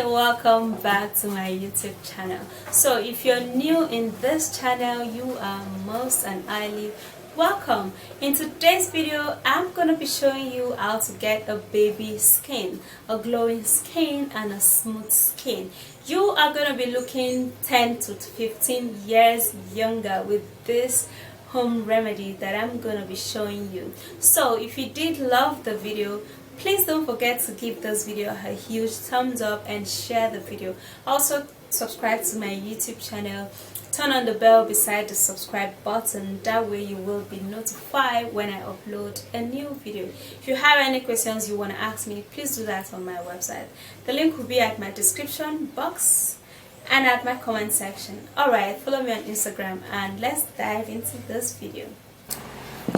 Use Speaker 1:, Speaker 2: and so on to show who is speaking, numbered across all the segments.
Speaker 1: Welcome back to my YouTube channel. So if you're new in this channel, you are most and highly welcome. In today's video, I'm gonna be showing you how to get a baby skin, a glowing skin and a smooth skin. You are gonna be looking 10 to 15 years younger with this home remedy that I'm gonna be showing you. So if you did love the video, please don't forget to give this video a huge thumbs up and share the video. Also subscribe to my YouTube channel, turn on the bell beside the subscribe button, that way you will be notified when I upload a new video. If you have any questions you want to ask me, please do that on my website. The link will be at my description box and at my comment section. Alright, follow me on Instagram and let's dive into this video.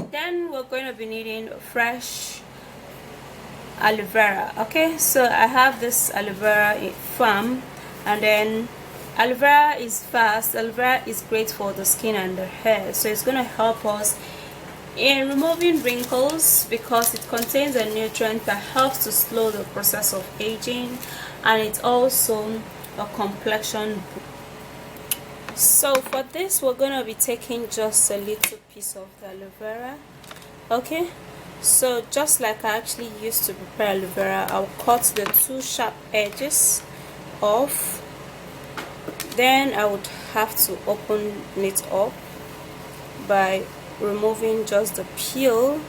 Speaker 1: Then we're going to be needing fresh aloe vera. Okay, so I have this aloe vera farm, and then aloe vera is fast. Aloe vera is great for the skin and the hair, so it's going to help us in removing wrinkles because it contains a nutrient that helps to slow the process of aging, and it's also a complexion boost. So for this we're going to be taking just a little piece of the aloe vera. Okay, so just like I actually used to prepare aloe vera, I'll cut the two sharp edges off. Then I would have to open it up by removing just the peel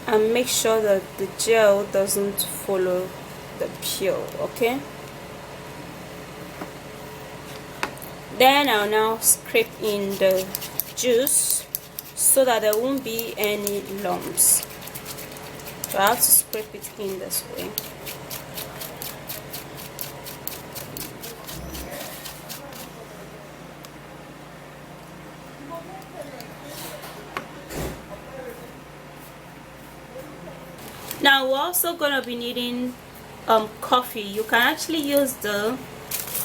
Speaker 1: and make sure that the gel doesn't follow the peel. Okay, then I'll now scrape in the juice so that there won't be any lumps. So I have to scrape it in this way. Now we're also going to be needing coffee. You can actually use the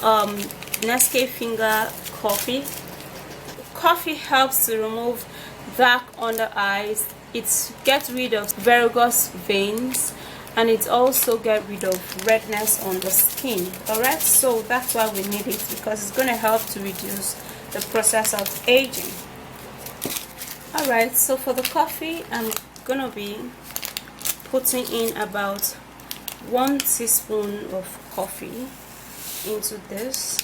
Speaker 1: Nescafe Finger coffee. Coffee helps to remove dark under eyes, it gets rid of varicose veins, and it also gets rid of redness on the skin. Alright, so that's why we need it, because it's going to help to reduce the process of aging. Alright, so for the coffee, I'm going to be putting in about 1 teaspoon of coffee into this.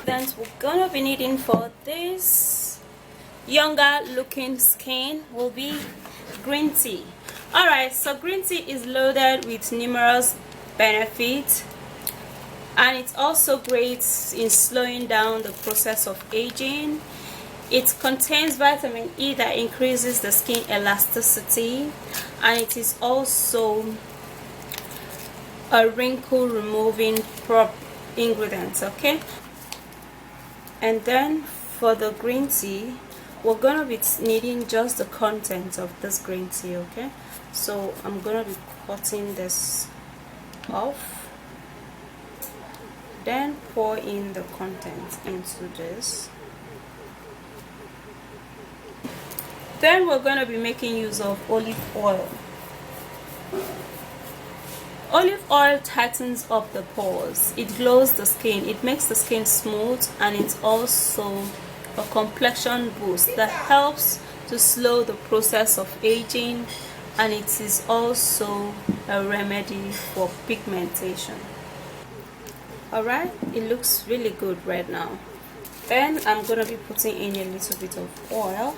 Speaker 1: Then we're gonna be needing for this younger looking skin will be green tea. Alright, so green tea is loaded with numerous benefits, and it's also great in slowing down the process of aging. It contains vitamin E that increases the skin elasticity, and it is also a wrinkle removing ingredient. Okay, and then for the green tea, we're gonna be needing just the contents of this green tea. Okay, so I'm gonna be cutting this off, then pour in the contents into this. Then we're going to be making use of olive oil. Olive oil tightens up the pores, it glows the skin, it makes the skin smooth, and it's also a complexion boost that helps to slow the process of aging, and it is also a remedy for pigmentation. Alright, it looks really good right now. Then I'm going to be putting in a little bit of oil.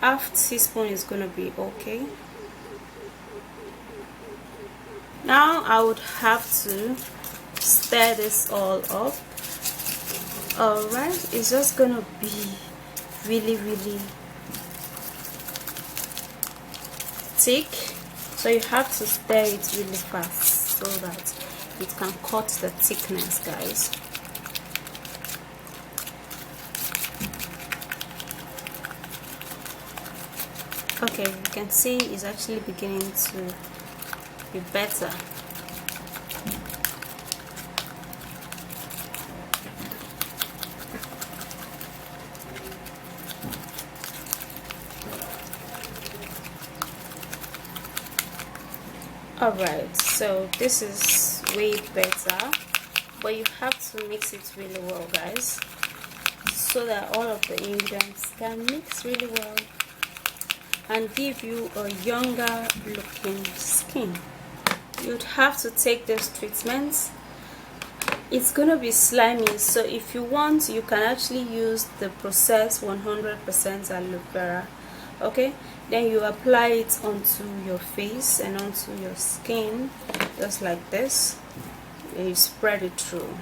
Speaker 1: Half teaspoon is going to be okay. Now I would have to stir this all up. Alright, it's just going to be really thick, so you have to stir it really fast so that it can cut the thickness, guys. Okay, you can see it's actually beginning to be better. Alright, so this is way better, but you have to mix it really well, guys, so that all of the ingredients can mix really well and give you a younger looking skin. You'd have to take this treatment. It's gonna be slimy, so if you want, you can actually use the processed 100% aloe vera. Okay, then you apply it onto your face and onto your skin, just like this, and you spread it through.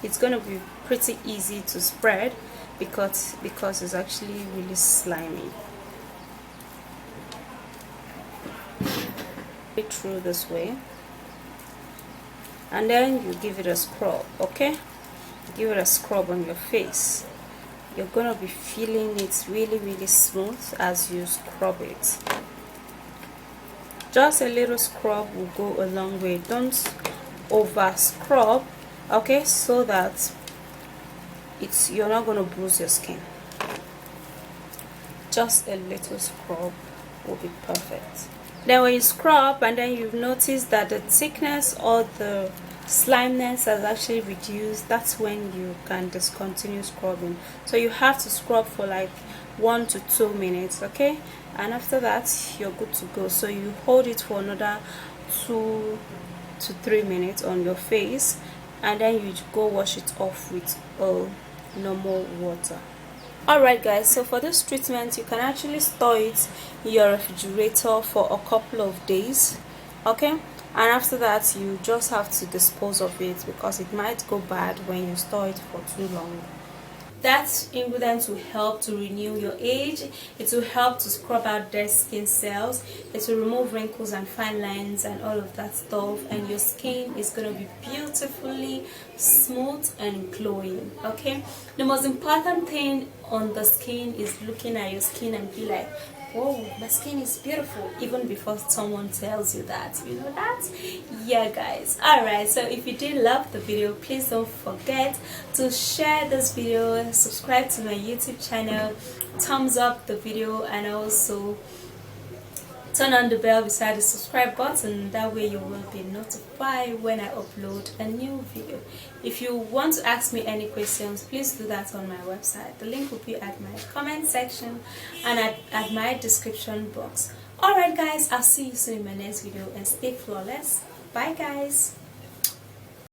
Speaker 1: It's gonna be pretty easy to spread because it's actually really slimy. It through this way, and then you give it a scrub. Okay, give it a scrub on your face. You're gonna be feeling it really smooth as you scrub it. Just a little scrub will go a long way. Don't over scrub, okay, so that you're not gonna bruise your skin. Just a little scrub will be perfect. Then when you scrub and then you've noticed that the thickness or the slimeness has actually reduced, that's when you can discontinue scrubbing. So you have to scrub for like 1 to 2 minutes, okay, and after that you're good to go. So you hold it for another 2 to 3 minutes on your face, and then you go wash it off with normal water. Alright guys, so for this treatment you can actually store it in your refrigerator for a couple of days, okay, and after that you just have to dispose of it because it might go bad when you store it for too long. That ingredient will help to renew your age. It will help to scrub out dead skin cells. It will remove wrinkles and fine lines and all of that stuff, and your skin is going to be beautifully smooth and glowing. Okay, the most important thing on the skin is looking at your skin and be like, whoa, my skin is beautiful, even before someone tells you that. You know that? Yeah guys. Alright, so if you did love the video, please don't forget to share this video, subscribe to my YouTube channel, thumbs up the video, and also turn on the bell beside the subscribe button. That way you will be notified when I upload a new video. If you want to ask me any questions, please do that on my website. The link will be at my comment section and at my description box. Alright guys, I'll see you soon in my next video, and stay flawless. Bye guys.